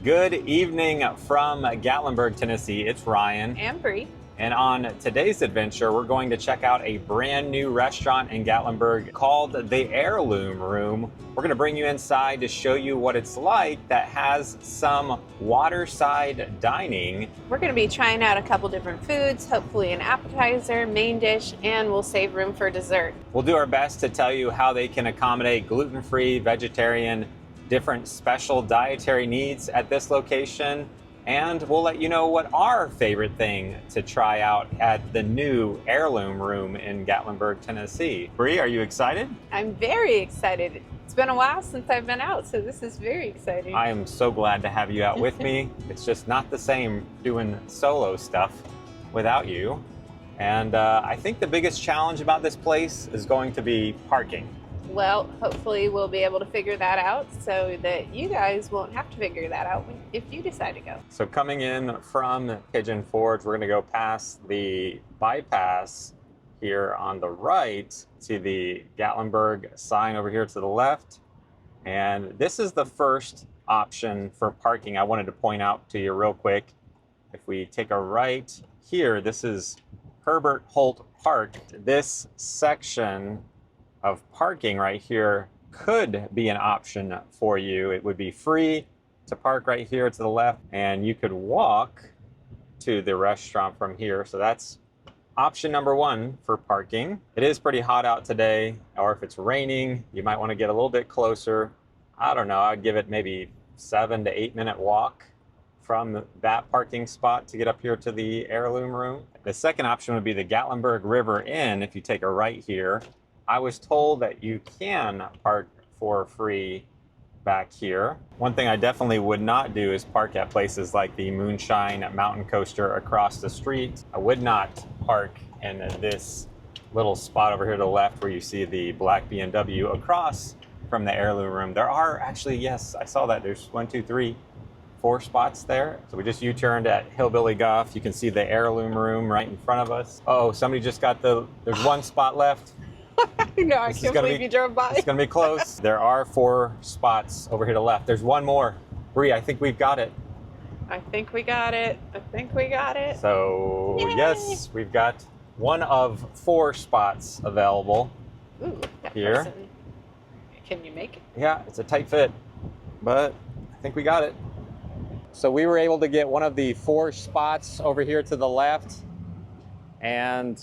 Good evening from Gatlinburg, Tennessee. It's Ryan. And Brie. And on today's adventure, we're going to check out a brand new restaurant in Gatlinburg called the Heirloom Room. We're going to bring you inside to show you what it's like that has some waterside dining. We're going to be trying out a couple different foods, hopefully an appetizer, main dish, and we'll save room for dessert. We'll do our best to tell you how they can accommodate gluten-free, vegetarian, different special dietary needs at this location. And we'll let you know what our favorite thing to try out at the new Heirloom Room in Gatlinburg, Tennessee. Brie, are you excited? I'm very excited. It's been a while since I've been out, so this is very exciting. I am so glad to have you out with me. It's just not the same doing solo stuff without you. And I think the biggest challenge about this place is going to be parking. Well, hopefully we'll be able to figure that out so that you guys won't have to figure that out if you decide to go. So coming in from Pigeon Forge, we're going to go past the bypass here on the right. See the Gatlinburg sign over here to the left. And this is the first option for parking I wanted to point out to you real quick. If we take a right here, this is Herbert Holt Park. This section of parking right here could be an option for you. It would be free to park right here to the left, and you could walk to the restaurant from here. So that's option number one for parking. It is pretty hot out today, or if it's raining, you might want to get a little bit closer. I don't know, I'd give it maybe 7 to 8 minute walk from that parking spot to get up here to the Heirloom Room. The second option would be the Gatlinburg River Inn. If you take a right here, I was told that you can park for free back here. One thing I definitely would not do is park at places like the Moonshine Mountain Coaster across the street. I would not park in this little spot over here to the left where you see the black BMW across from the Heirloom Room. There are actually, yes, I saw that. There's 1, 2, 3, 4 spots there. So we just U-turned at Hillbilly Golf. You can see the Heirloom Room right in front of us. Oh, somebody just got there's one spot left. No, I can't believe you drove by. It's gonna be close. There are 4 spots over here to the left. There's one more. Brie, I think we've got it. I think we got it. I think we got it. So, yay! Yes, we've got one of 4 spots available. Ooh, that here. person. Can you make it? Yeah, it's a tight fit, but I think we got it. So we were able to get one of the 4 spots over here to the left, and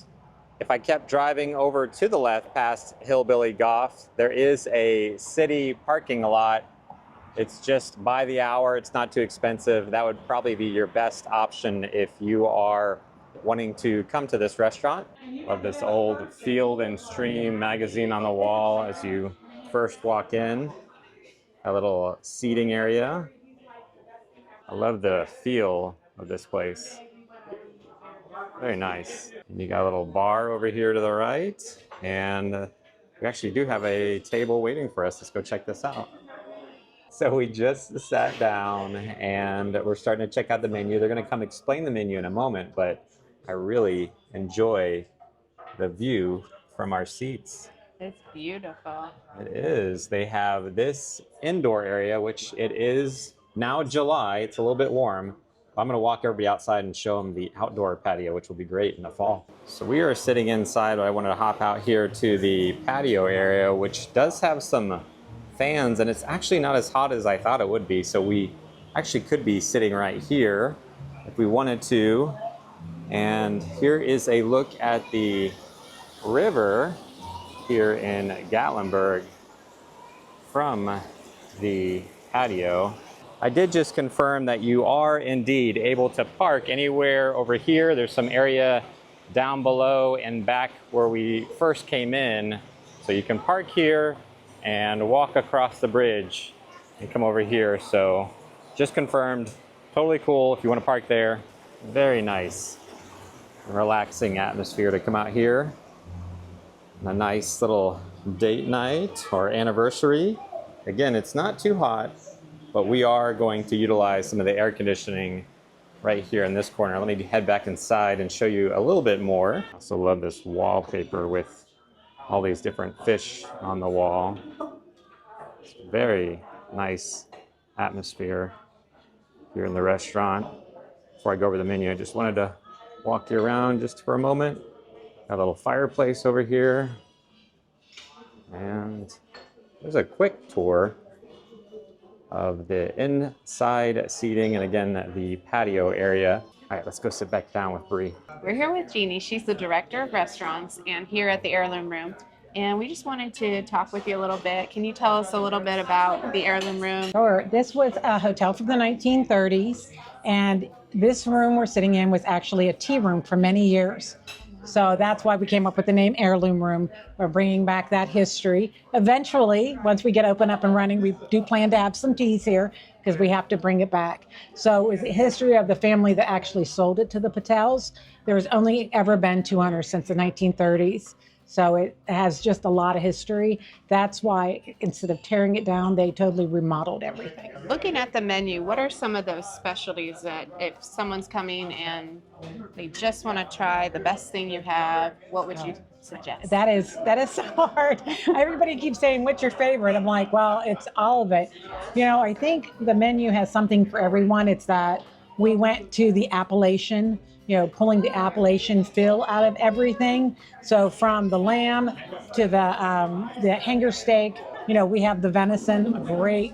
if I kept driving over to the left past Hillbilly Golf, there is a city parking lot. It's just by the hour. It's not too expensive. That would probably be your best option if you are wanting to come to this restaurant. Love this old Field and Stream magazine on the wall as you first walk in. A little seating area. I love the feel of this place. Very nice. You got a little bar over here to the right, and we actually do have a table waiting for us. Let's go check this out. So we just sat down and we're starting to check out the menu. They're going to come explain the menu in a moment, but I really enjoy the view from our seats. It's beautiful. It is. They have this indoor area, which it is now July. It's a little bit warm. I'm going to walk everybody outside and show them the outdoor patio, which will be great in the fall. So we are sitting inside, but I wanted to hop out here to the patio area, which does have some fans, and it's actually not as hot as I thought it would be. So we actually could be sitting right here if we wanted to. And here is a look at the river here in Gatlinburg from the patio. I did just confirm that you are indeed able to park anywhere over here. There's some area down below and back where we first came in. So you can park here and walk across the bridge and come over here. So just confirmed, totally cool if you want to park there. Very nice, relaxing atmosphere to come out here. And a nice little date night or anniversary. Again, it's not too hot, but we are going to utilize some of the air conditioning right here in this corner. Let me head back inside and show you a little bit more. I also love this wallpaper with all these different fish on the wall. It's very nice atmosphere. here in the restaurant. Before I go over the menu, I just wanted to walk you around just for a moment. Got a little fireplace over here. And there's a quick tour of the inside seating and again, the patio area. All right, let's go sit back down with Brie. We're here with Jeannie. She's the director of restaurants and here at the Heirloom Room. And we just wanted to talk with you a little bit. Can you tell us a little bit about the Heirloom Room? Sure. This was a hotel from the 1930s, and this room we're sitting in was actually a tea room for many years. So that's why we came up with the name Heirloom Room. We're bringing back that history. Eventually, once we get up and running, we do plan to have some teas here because we have to bring it back. So it's the history of the family that actually sold it to the Patels. There's only ever been 2 owners since the 1930s. So it has just a lot of history. That's why instead of tearing it down, they totally remodeled everything. Looking at the menu, what are some of those specialties that if someone's coming and they just want to try the best thing you have, what would you suggest? That is so hard. Everybody keeps saying, what's your favorite? I'm like, well, it's all of it. You know, I think the menu has something for everyone. It's that we went to the Appalachian, pulling the Appalachian feel out of everything. So from the lamb to the hanger steak, we have the venison, a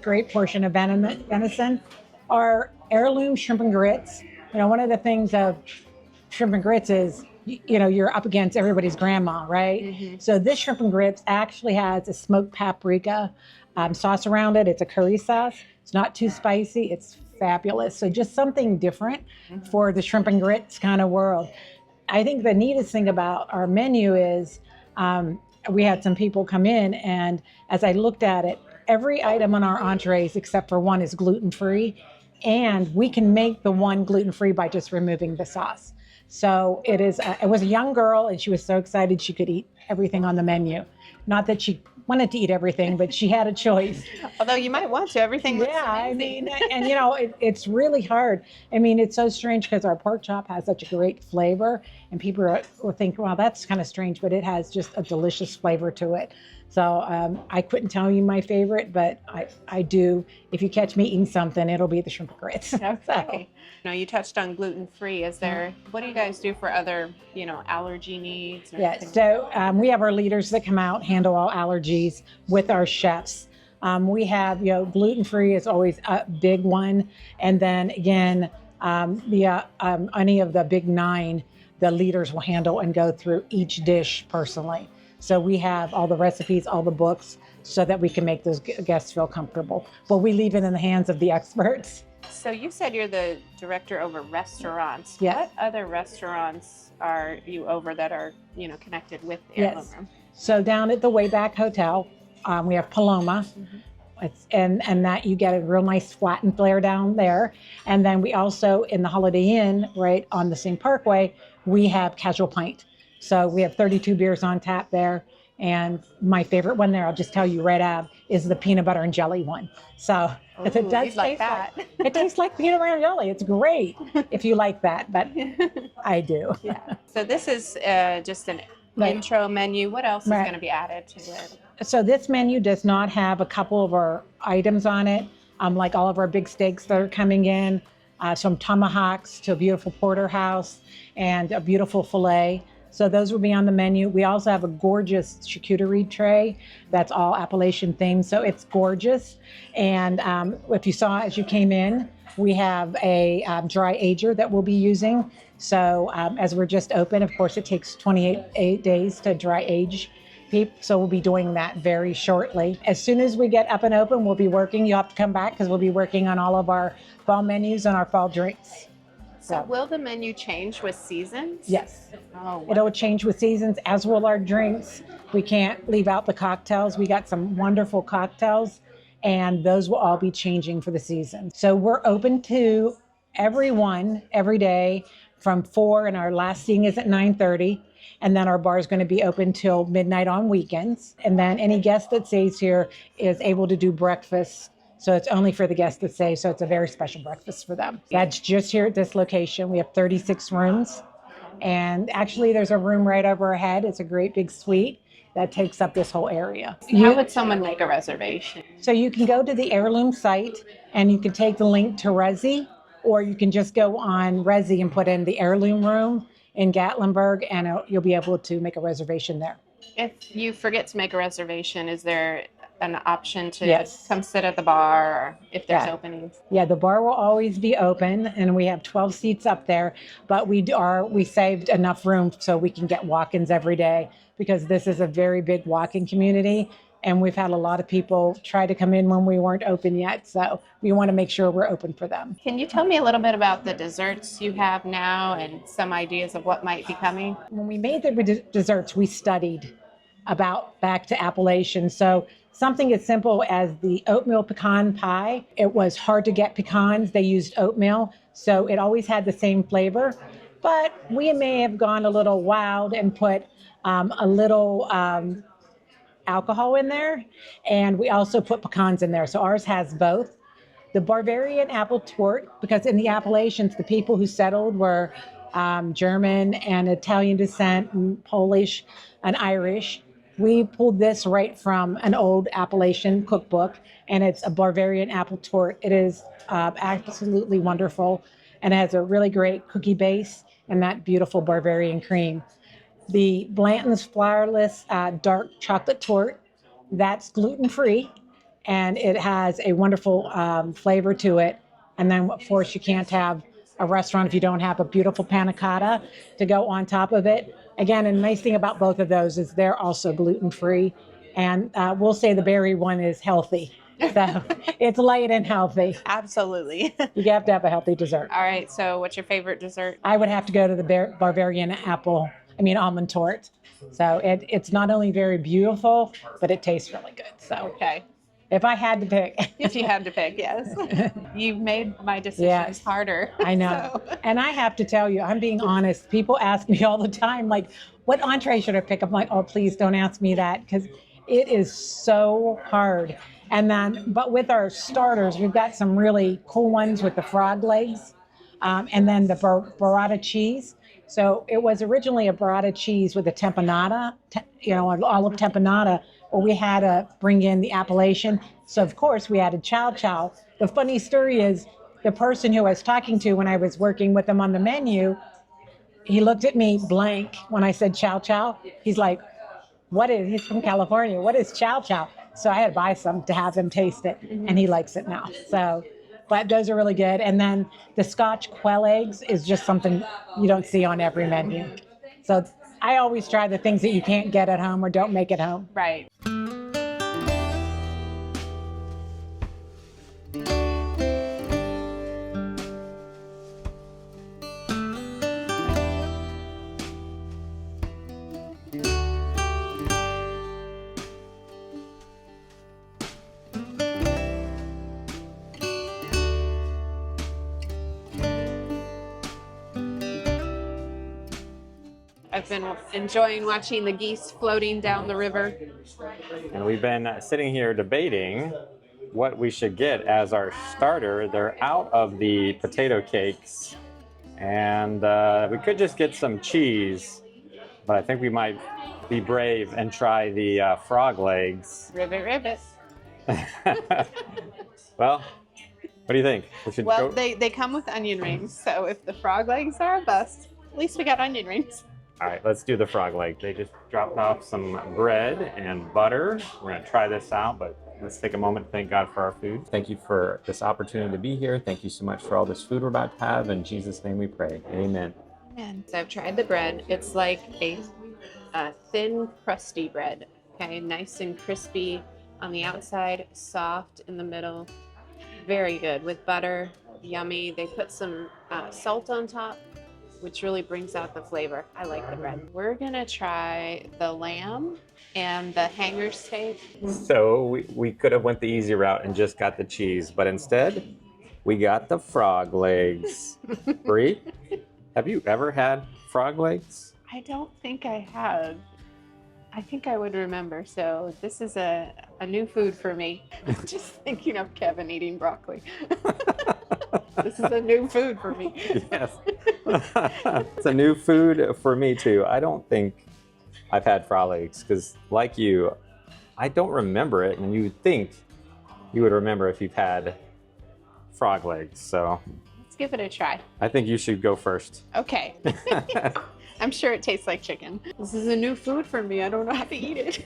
great portion of venison. Our heirloom shrimp and grits. One of the things of shrimp and grits is, you're up against everybody's grandma, right? Mm-hmm. So this shrimp and grits actually has a smoked paprika sauce around it. It's a curry sauce. It's not too spicy. It's fabulous. So just something different for the shrimp and grits kind of world. I think the neatest thing about our menu is we had some people come in, and as I looked at it, every item on our entrees except for one is gluten-free, and we can make the one gluten-free by just removing the sauce. So it was a young girl, and she was so excited she could eat everything on the menu. Not that she wanted to eat everything, but she had a choice. Although you might want to, everything looks amazing. I mean, and it's really hard. I mean, it's so strange because our pork chop has such a great flavor, and people will think, well, that's kind of strange, but it has just a delicious flavor to it. So I couldn't tell you my favorite, but I do. If you catch me eating something, it'll be the shrimp and grits. Okay. Now you touched on gluten-free. What do you guys do for other, allergy needs? Yeah, so we have our leaders that come out, handle all allergies with our chefs. We have, gluten-free is always a big one. And then again, any of the big 9, the leaders will handle and go through each dish personally. So we have all the recipes, all the books, so that we can make those guests feel comfortable. But we leave it in the hands of the experts. So you said you're the director over restaurants. Yes. What other restaurants are you over that are, connected with the Heirloom Room? So down at the Wayback Hotel, we have Paloma. Mm-hmm. And that you get a real nice flattened flare down there. And then we also, in the Holiday Inn, right on the same parkway, we have Casual Pint. So we have 32 beers on tap there. And my favorite one there, I'll just tell you right out, is the peanut butter and jelly one. So if it does taste like it tastes like peanut butter and jelly. It's great if you like that, but I do. Yeah. So this is just an intro menu. What else is going to be added to it? So this menu does not have a couple of our items on it, like all of our big steaks that are coming in, some tomahawks to a beautiful porterhouse and a beautiful filet. So those will be on the menu. We also have a gorgeous charcuterie tray that's all Appalachian themed, so it's gorgeous. And if you saw as you came in, we have a dry ager that we'll be using. So as we're just open, of course, it takes 28 days to dry age. So we'll be doing that very shortly. As soon as we get up and open, we'll be working. You'll have to come back because we'll be working on all of our fall menus and our fall drinks. So will the menu change with seasons? Yes. Oh, wow. It'll change with seasons, as will our drinks. We can't leave out the cocktails. We got some wonderful cocktails, and those will all be changing for the season. So we're open to everyone every day from 4, and our last seating is at 9:30. And then our bar is going to be open till midnight on weekends. And then any guest that stays here is able to do breakfast. So it's only for the guests that stay. So it's a very special breakfast for them. That's just here at this location. We have 36 rooms. And actually there's a room right over our head. It's a great big suite that takes up this whole area. How would someone make a reservation? So you can go to the Heirloom site and you can take the link to Resi, or you can just go on Resi and put in the Heirloom Room in Gatlinburg, and you'll be able to make a reservation there. If you forget to make a reservation, is there an option to Yes. come sit at the bar, or if there's Yeah. openings? Yeah, the bar will always be open, and we have 12 seats up there, but we saved enough room so we can get walk-ins every day, because this is a very big walk-in community, and we've had a lot of people try to come in when we weren't open yet, so we want to make sure we're open for them. Can you tell me a little bit about the desserts you have now and some ideas of what might be coming? When we made the desserts, we studied about back to Appalachian. So something as simple as the oatmeal pecan pie. It was hard to get pecans. They used oatmeal, so it always had the same flavor. But we may have gone a little wild and put a little alcohol in there, and we also put pecans in there. So ours has both. The Bavarian apple tort, because in the Appalachians, the people who settled were German and Italian descent, and Polish and Irish. We pulled this right from an old Appalachian cookbook, and it's a Bavarian apple tort. It is absolutely wonderful, and it has a really great cookie base and that beautiful Bavarian cream. The Blanton's Flourless Dark Chocolate Tort, that's gluten-free, and it has a wonderful flavor to it. And then, of course, you can't have a restaurant if you don't have a beautiful panna cotta to go on top of it. Again, and the nice thing about both of those is they're also gluten-free. And we'll say the berry one is healthy. So it's light and healthy. Absolutely. You have to have a healthy dessert. All right, so what's your favorite dessert? I would have to go to the Bavarian almond tort. So it's not only very beautiful, but it tastes really good. So Okay. if I had to pick. If you had to pick, yes. You've made my decisions Yes. harder. I know. So. And I have to tell you, I'm being honest. People ask me all the time, like, what entree should I pick? I'm like, oh, please don't ask me that, because it is so hard. And then, but with our starters, we've got some really cool ones with the frog legs, and then the burrata cheese. So it was originally a burrata cheese with a tempanada, an olive tempanada, or we had to bring in the Appalachian. So of course we added chow chow. The funny story is the person who I was talking to when I was working with them on the menu, he looked at me blank when I said chow chow. He's like, he's from California. What is chow chow? So I had to buy some to have him taste it, and he likes it now. So, but those are really good. And then the Scotch quail eggs is just something you don't see on every menu. So I always try the things that you can't get at home or don't make at home. Right. I've been enjoying watching the geese floating down the river. And we've been sitting here debating what we should get as our starter. They're out of the potato cakes, and we could just get some cheese, but I think we might be brave and try the frog legs. Ribbit, ribbit. Well, what do you think? We should Well, go. they come with onion rings, so if the frog legs are a bust, at least we got onion rings. All right, let's do the frog leg. They just dropped off some bread and butter. We're gonna try this out, but let's take a moment to thank God for our food. Thank you for this opportunity to be here. Thank you so much for all this food we're about to have. In Jesus' name we pray, amen. And so I've tried the bread. It's like a thin, crusty bread. Okay, nice and crispy on the outside, soft in the middle. Very good with butter, yummy. They put some salt on top, which really brings out the flavor. I like the bread. We're gonna try the lamb and the hanger steak. So we could have went the easy route and just got the cheese, but instead we got the frog legs. Brie, have you ever had frog legs? I don't think I have. I think I would remember. So this is a new food for me. Just thinking of Kevin eating broccoli. This is a new food for me. Yes. It's a new food for me too. I don't think I've had frog legs because, like you, I don't remember it, and you would think you would remember if you've had frog legs. So give it a try. I think you should go first. Okay. I'm sure it tastes like chicken. This is a new food for me. I don't know how to eat it.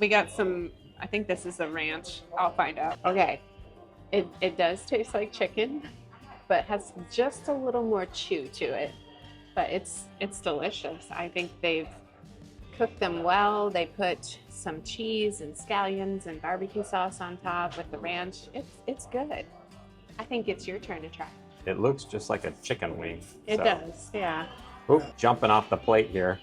We got some, I think this is a ranch. I'll find out. Okay. It does taste like chicken, but has just a little more chew to it. But it's delicious. I think they've cooked them well. They put some cheese and scallions and barbecue sauce on top with the ranch. It's good. I think it's your turn to try. It looks just like a chicken wing. It does, yeah. Oh, jumping off the plate here.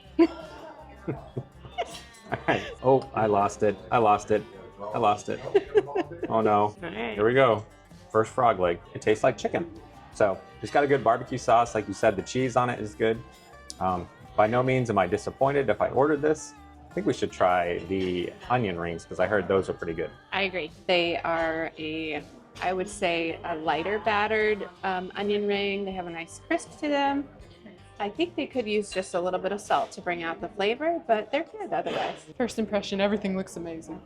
All right. Oh, I lost it. I lost it. I lost it. Oh no. All right. Here we go. First frog leg. It tastes like chicken. So it's got a good barbecue sauce. Like you said, the cheese on it is good. By no means am I disappointed if I ordered this. I think we should try the onion rings because I heard those are pretty good. I agree. They are I would say a lighter battered onion ring. They have a nice crisp to them. I think they could use just a little bit of salt to bring out the flavor, but they're good otherwise. First impression, everything looks amazing.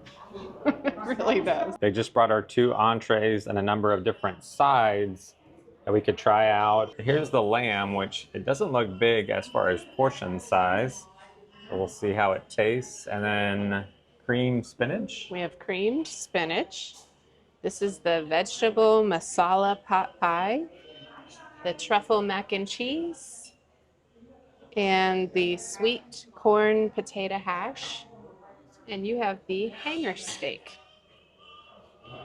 It really does. They just brought our 2 entrees and a number of different sides that we could try out. Here's the lamb, which it doesn't look big as far as portion size. So we'll see how it tastes. And then cream spinach. We have creamed spinach. This is the vegetable masala pot pie, the truffle mac and cheese, and the sweet corn potato hash. And you have the hanger steak.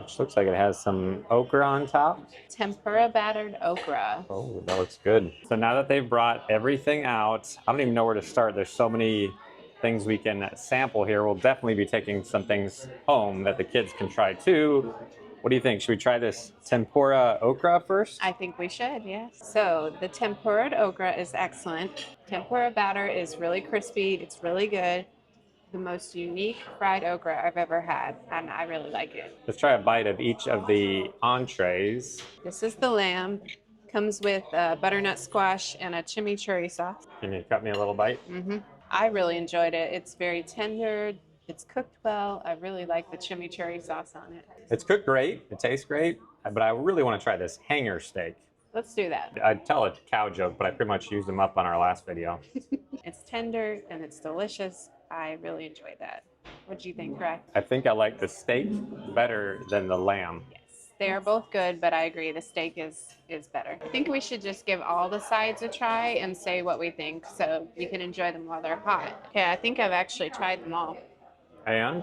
Which looks like it has some okra on top. Tempura battered okra. Oh, that looks good. So now that they've brought everything out, I don't even know where to start. There's so many things we can sample here. We'll definitely be taking some things home that the kids can try too. What do you think? Should we try this tempura okra first? I think we should, yes. So the tempura okra is excellent. Tempura batter is really crispy. It's really good. The most unique fried okra I've ever had, and I really like it. Let's try a bite of each of the entrees. This is the lamb. Comes with butternut squash and a chimichurri sauce. Can you cut me a little bite? I really enjoyed it. It's very tender. It's cooked well. I really like the chimichurri sauce on it. It's cooked great. It tastes great. But I really want to try this hanger steak. Let's do that. I'd tell a cow joke, but I pretty much used them up on our last video. It's tender and it's delicious. I really enjoyed that. What do you think, Greg? I think I like the steak better than the lamb. Yes, they are both good, but I agree the steak is better. I think we should just give all the sides a try and say what we think so you can enjoy them while they're hot. Okay, I think I've actually tried them all. And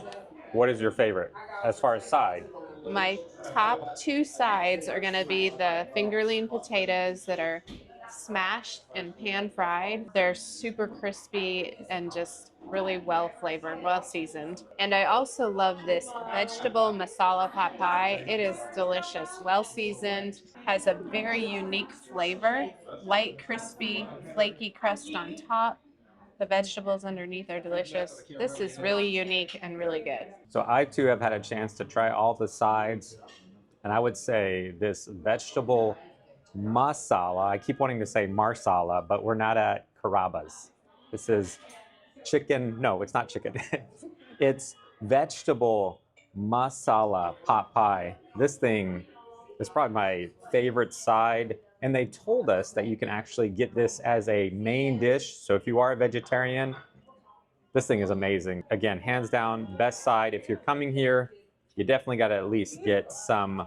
what is your favorite as far as side? My top 2 sides are going to be the fingerling potatoes that are smashed and pan fried. They're super crispy and just really well flavored, well seasoned. And I also love this vegetable masala pot pie. It is delicious, well seasoned, has a very unique flavor, light, crispy, flaky crust on top. The vegetables underneath are delicious. This is really unique and really good. So I too have had a chance to try all the sides, and I would say this vegetable masala, I keep wanting to say marsala, but we're not at Carrabba's. This is chicken, no, it's not chicken. It's vegetable masala pot pie. This thing is probably my favorite side. And they told us that you can actually get this as a main dish. So if you are a vegetarian, this thing is amazing. Again, hands down, best side. If you're coming here, you definitely got to at least get some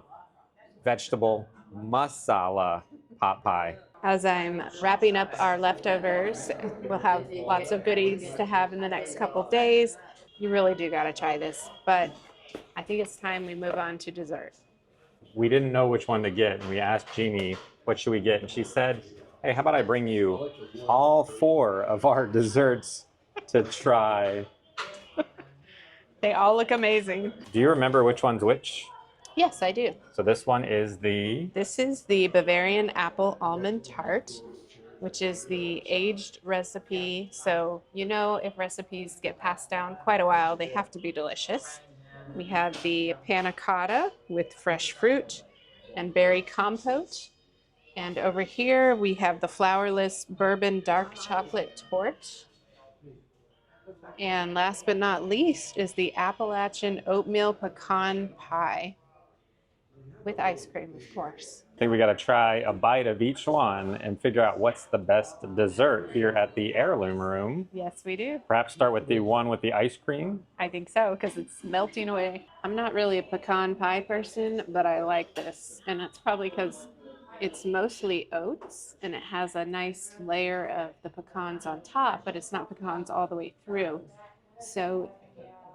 vegetable masala pot pie. As I'm wrapping up our leftovers, we'll have lots of goodies to have in the next couple of days. You really do got to try this. But I think it's time we move on to dessert. We didn't know which one to get, and we asked Jeannie, what should we get? And she said, hey, how about I bring you all 4 of our desserts to try? They all look amazing. Do you remember which one's which? Yes, I do. So this one is This is the Bavarian apple almond tart, which is the aged recipe. So you know if recipes get passed down quite a while, they have to be delicious. We have the panna cotta with fresh fruit and berry compote. And over here we have the flourless bourbon dark chocolate torte. And last but not least is the Appalachian oatmeal pecan pie. with ice cream, of course. I think we got to try a bite of each one and figure out what's the best dessert here at the Heirloom Room. Yes, we do. Perhaps start with the one with the ice cream. I think so, because it's melting away. I'm not really a pecan pie person, but I like this. And it's probably because it's mostly oats and it has a nice layer of the pecans on top, but it's not pecans all the way through. So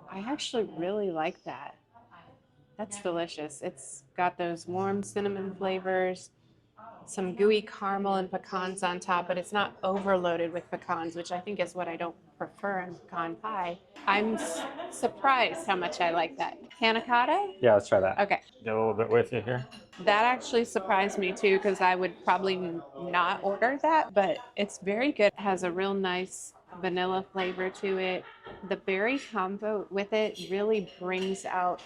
I actually really like that. That's delicious. It's got those warm cinnamon flavors, some gooey caramel and pecans on top, but it's not overloaded with pecans, which I think is what I don't prefer in pecan pie. I'm surprised how much I like that. Panna cotta? Yeah, let's try that. Okay. Get a little bit with you here. That actually surprised me too, because I would probably not order that, but it's very good. It has a real nice vanilla flavor to it. The berry combo with it really brings out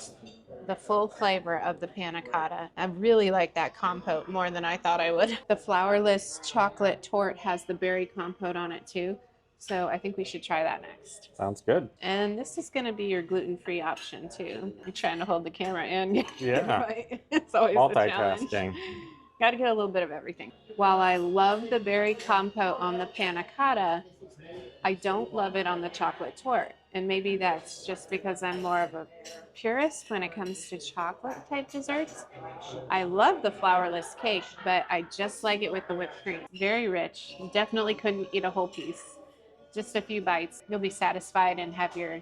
the full flavor of the panna cotta. I really like that compote more than I thought I would. The flourless chocolate torte has the berry compote on it too. So I think we should try that next. Sounds good. And this is going to be your gluten-free option too. You're trying to hold the camera in. Yeah. Right? It's always a challenge. Multitasking. Got to get a little bit of everything. While I love the berry compote on the panna cotta, I don't love it on the chocolate torte. And maybe that's just because I'm more of a purist when it comes to chocolate type desserts. I love the flourless cake, but I just like it with the whipped cream. Very rich. Definitely couldn't eat a whole piece. Just a few bites. You'll be satisfied and have your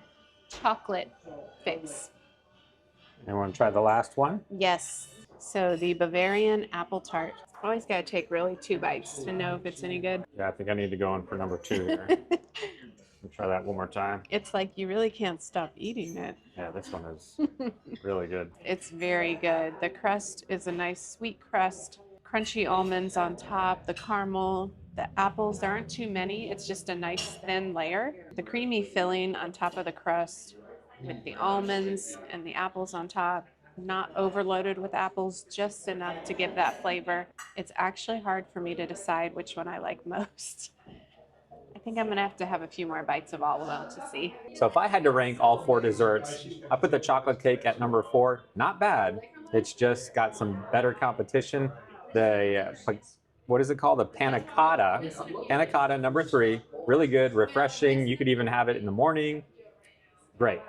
chocolate fix. And want to try the last one? Yes. So the Bavarian apple tart. Always got to take really 2 bites to know if it's any good. Yeah, I think I need to go in for number 2 here. We'll try that one more time. It's like you really can't stop eating it. Yeah, this one is really good. It's very good. The crust is a nice sweet crust, crunchy almonds on top, the caramel, the apples. There aren't too many. It's just a nice thin layer. The creamy filling on top of the crust with the almonds and the apples on top. Not overloaded with apples, just enough to give that flavor. It's actually hard for me to decide which one I like most. I think I'm gonna have a few more bites of all of them to see. So if I had to rank all 4 desserts, I put the chocolate cake at number 4. Not bad. It's just got some better competition. The what is it called? The panna cotta. Panna cotta number 3. Really good, refreshing. You could even have it in the morning. Great.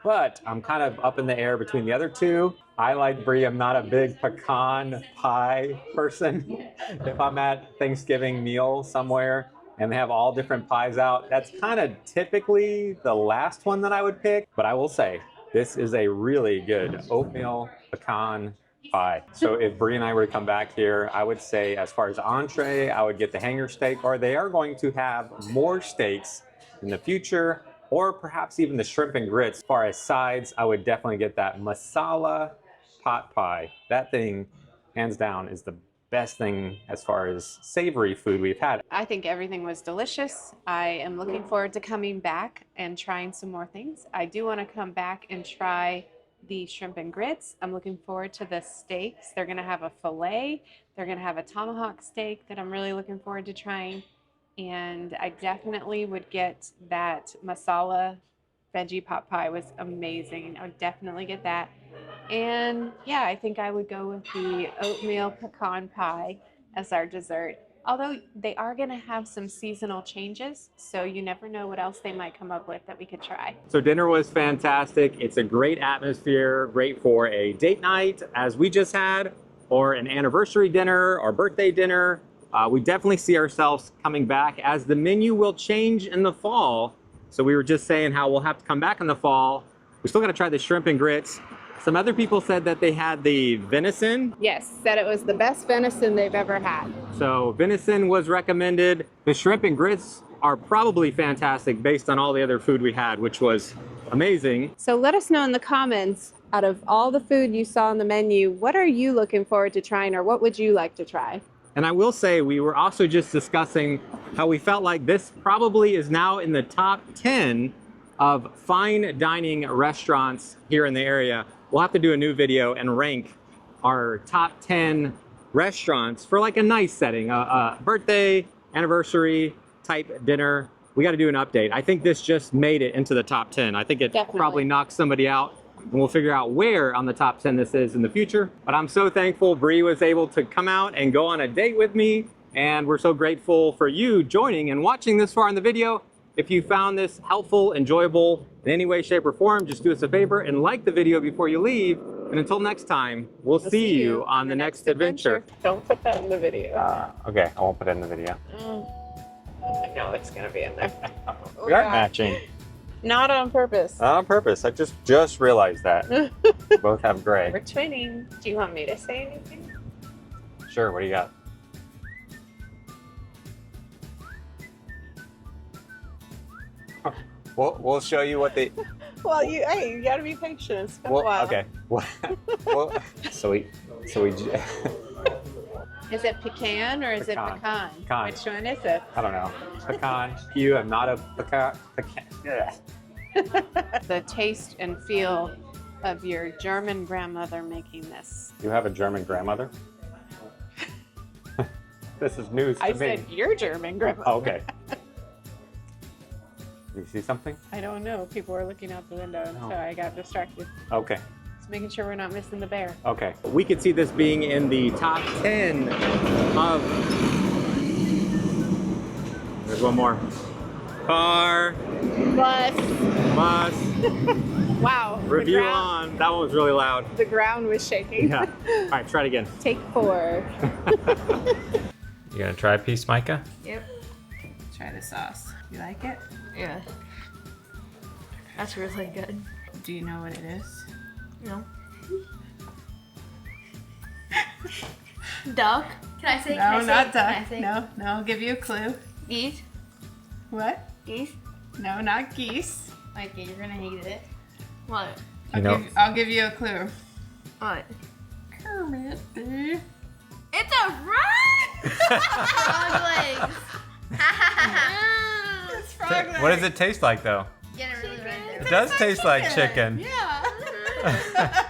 But I'm kind of up in the air between the other 2. I like Brie. I'm not a big pecan pie person. If I'm at Thanksgiving meal somewhere and they have all different pies out, that's kind of typically the last one that I would pick. But I will say, this is a really good oatmeal pecan pie. So if Brie and I were to come back here, I would say as far as entree, I would get the hanger steak, or they are going to have more steaks in the future, or perhaps even the shrimp and grits. As far as sides, I would definitely get that masala pot pie. That thing, hands down, is the best thing as far as savory food we've had. I think everything was delicious. I am looking forward to coming back and trying some more things. I do want to come back and try the shrimp and grits. I'm looking forward to the steaks. They're gonna have a filet. They're gonna have a tomahawk steak that I'm really looking forward to trying. And I definitely would get that masala veggie pot pie. Was amazing. I would definitely get that. And yeah, I think I would go with the oatmeal pecan pie as our dessert. Although they are going to have some seasonal changes, so you never know what else they might come up with that we could try. So dinner was fantastic. It's a great atmosphere, great for a date night as we just had, or an anniversary dinner or birthday dinner. We definitely see ourselves coming back as the menu will change in the fall. So we were just saying how we'll have to come back in the fall. We still got to try the shrimp and grits. Some other people said that they had the venison. Yes, said it was the best venison they've ever had. So venison was recommended. The shrimp and grits are probably fantastic based on all the other food we had, which was amazing. So let us know in the comments, out of all the food you saw on the menu, what are you looking forward to trying, or what would you like to try? And I will say, we were also just discussing how we felt like this probably is now in the top 10 of fine dining restaurants here in the area. We'll have to do a new video and rank our top 10 restaurants for like a nice setting, a birthday, anniversary type dinner. We got to do an update. I think this just made it into the top 10. I think it Definitely. probably knocked somebody out. and we'll figure out where on the top 10 this is in the future. But I'm so thankful Brie was able to come out and go on a date with me, and we're so grateful for you joining and watching this far in the video. If you found this helpful, enjoyable in any way, shape, or form, just do us a favor and like the video before you leave. And until next time, we'll see you on the next adventure. Don't put that in the video. Okay, I won't put it in the video. I know it's gonna be in there. We are matching. Not on purpose. Not on purpose. I just realized that. We both have gray. We're twinning. Do you want me to say anything? Sure, what do you got? We'll show you what they... Well, you gotta be patient. It's been a while. Okay. Well, so we Is it pecan or is it pecan? Pecan. Which one is it? I don't know. Pecan. You am not a pecan. Yeah. The taste and feel of your German grandmother making this. You have a German grandmother? This is news to me. I said your German grandmother. Oh, okay. You see something? I don't know. People were looking out the window, and so I got distracted. Okay. Just making sure we're not missing the bear. Okay. We could see this being in the top 10 of... There's one more. Car. Bus. Wow. Review on. That one was really loud. The ground was shaking. Yeah. All right, try it again. Take 4. You gonna try a piece, Micah? Yep. Try the sauce. You like it? Yeah. That's really good. Do you know what it is? No. Duck? Can I say? No, not duck. Can I say? No, I'll give you a clue. Geese? What? Geese? No, not geese. Okay, you're gonna hate it. What? I'll give you a clue. What? Kermit, dude. It's a rat! Frog legs. It's frog legs. What does it taste like, though? Get it really right there. It does taste like chicken. Yeah.